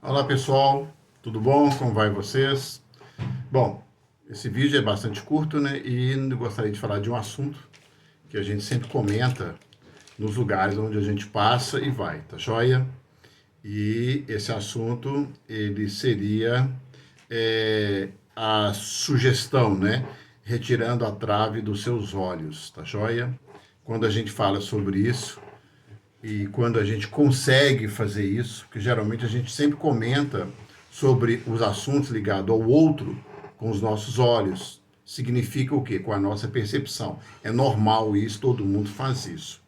Olá pessoal, tudo bom? Como vai vocês? Bom, esse vídeo é bastante curto, né? E eu gostaria de falar de um assunto que a gente sempre comenta nos lugares onde a gente passa e vai, tá joia? E esse assunto, ele seria a sugestão, né? Retirando a trave dos seus olhos, tá joia? Quando a gente fala sobre isso, e quando a gente consegue fazer isso, que geralmente a gente sempre comenta sobre os assuntos ligados ao outro com os nossos olhos, significa o quê? Com a nossa percepção. É normal isso, todo mundo faz isso.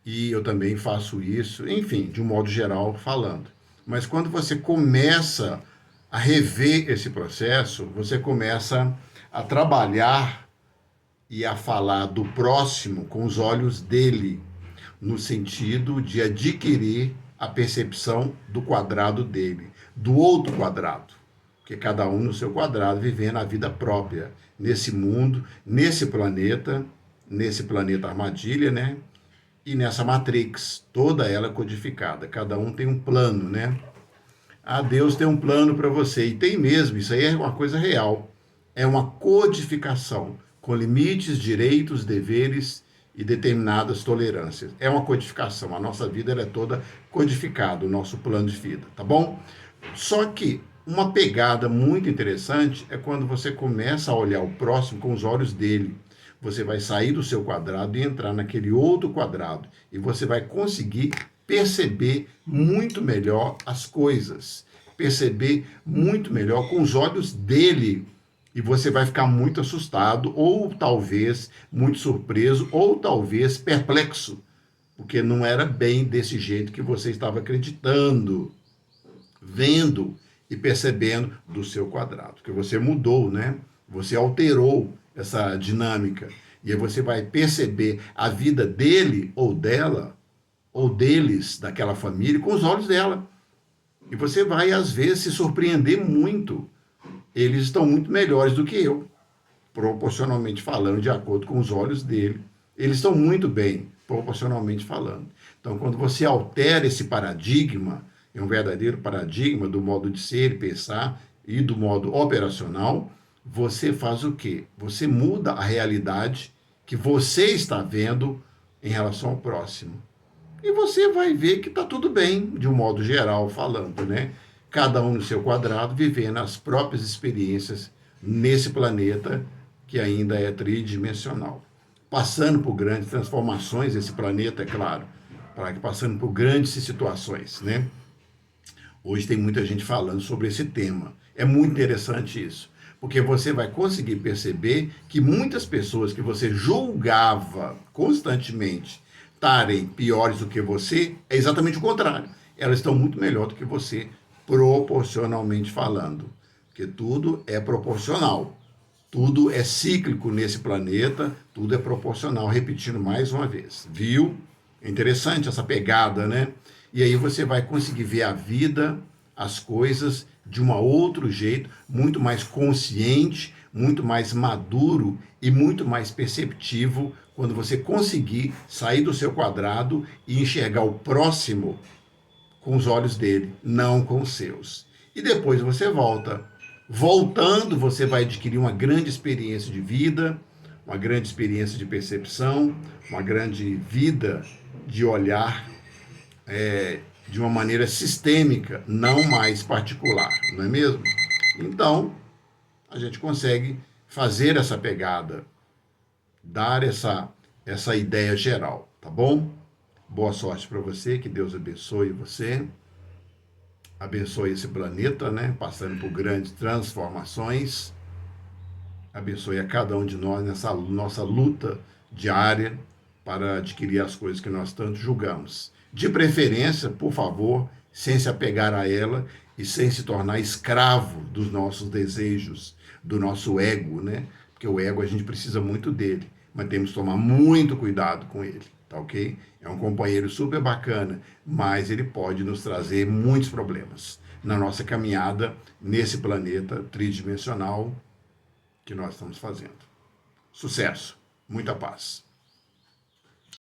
E eu também faço isso, enfim, de um modo geral falando. Mas quando você começa a rever esse processo, você começa a trabalhar e a falar do próximo com os olhos dele, no sentido de adquirir a percepção do quadrado dele, do outro quadrado, que cada um no seu quadrado, vivendo a vida própria, nesse mundo, nesse planeta armadilha, né? E nessa matrix, toda ela codificada. Cada um tem um plano, né? Ah, Deus tem um plano para você. E tem mesmo, isso aí é uma coisa real. É uma codificação, com limites, direitos, deveres e determinadas tolerâncias. É uma codificação. A nossa vida ela é toda codificada, o nosso plano de vida, tá bom? Só que uma pegada muito interessante é quando você começa a olhar o próximo com os olhos dele. Você vai sair do seu quadrado e entrar naquele outro quadrado. E você vai conseguir perceber muito melhor as coisas. Perceber muito melhor com os olhos dele. E você vai ficar muito assustado, ou talvez muito surpreso, ou talvez perplexo. Porque não era bem desse jeito que você estava acreditando, vendo e percebendo do seu quadrado. Porque você mudou, né? Você alterou essa dinâmica. E aí você vai perceber a vida dele ou dela, ou deles, daquela família, com os olhos dela. E você vai, às vezes, se surpreender muito. Eles estão muito melhores do que eu, proporcionalmente falando, de acordo com os olhos dele. Eles estão muito bem, proporcionalmente falando. Então, quando você altera esse paradigma, é um verdadeiro paradigma do modo de ser e pensar e do modo operacional, você faz o quê? Você muda a realidade que você está vendo em relação ao próximo. E você vai ver que está tudo bem, de um modo geral falando, né? Cada um no seu quadrado, vivendo as próprias experiências nesse planeta que ainda é tridimensional. Passando por grandes transformações, esse planeta, é claro, passando por grandes situações, né? Hoje tem muita gente falando sobre esse tema. É muito interessante isso, porque você vai conseguir perceber que muitas pessoas que você julgava constantemente estarem piores do que você, é exatamente o contrário. Elas estão muito melhor do que você, proporcionalmente falando. Porque tudo é proporcional. Tudo é cíclico nesse planeta, tudo é proporcional, repetindo mais uma vez. Viu? É interessante essa pegada, né? E aí você vai conseguir ver a vida, as coisas de um outro jeito, muito mais consciente, muito mais maduro e muito mais perceptivo quando você conseguir sair do seu quadrado e enxergar o próximo com os olhos dele, não com os seus. E depois você volta. Voltando, você vai adquirir uma grande experiência de vida, uma grande experiência de percepção, uma grande vida de olhar de uma maneira sistêmica, não mais particular, não é mesmo? Então, a gente consegue fazer essa pegada, dar essa ideia geral, tá bom? Boa sorte para você, que Deus abençoe você, abençoe esse planeta, né? Passando por grandes transformações, abençoe a cada um de nós nessa nossa luta diária para adquirir as coisas que nós tanto julgamos. De preferência, por favor, sem se apegar a ela e sem se tornar escravo dos nossos desejos, do nosso ego, né? Porque o ego a gente precisa muito dele, mas temos que tomar muito cuidado com ele, tá ok? É um companheiro super bacana, mas ele pode nos trazer muitos problemas na nossa caminhada nesse planeta tridimensional que nós estamos fazendo. Sucesso, muita paz.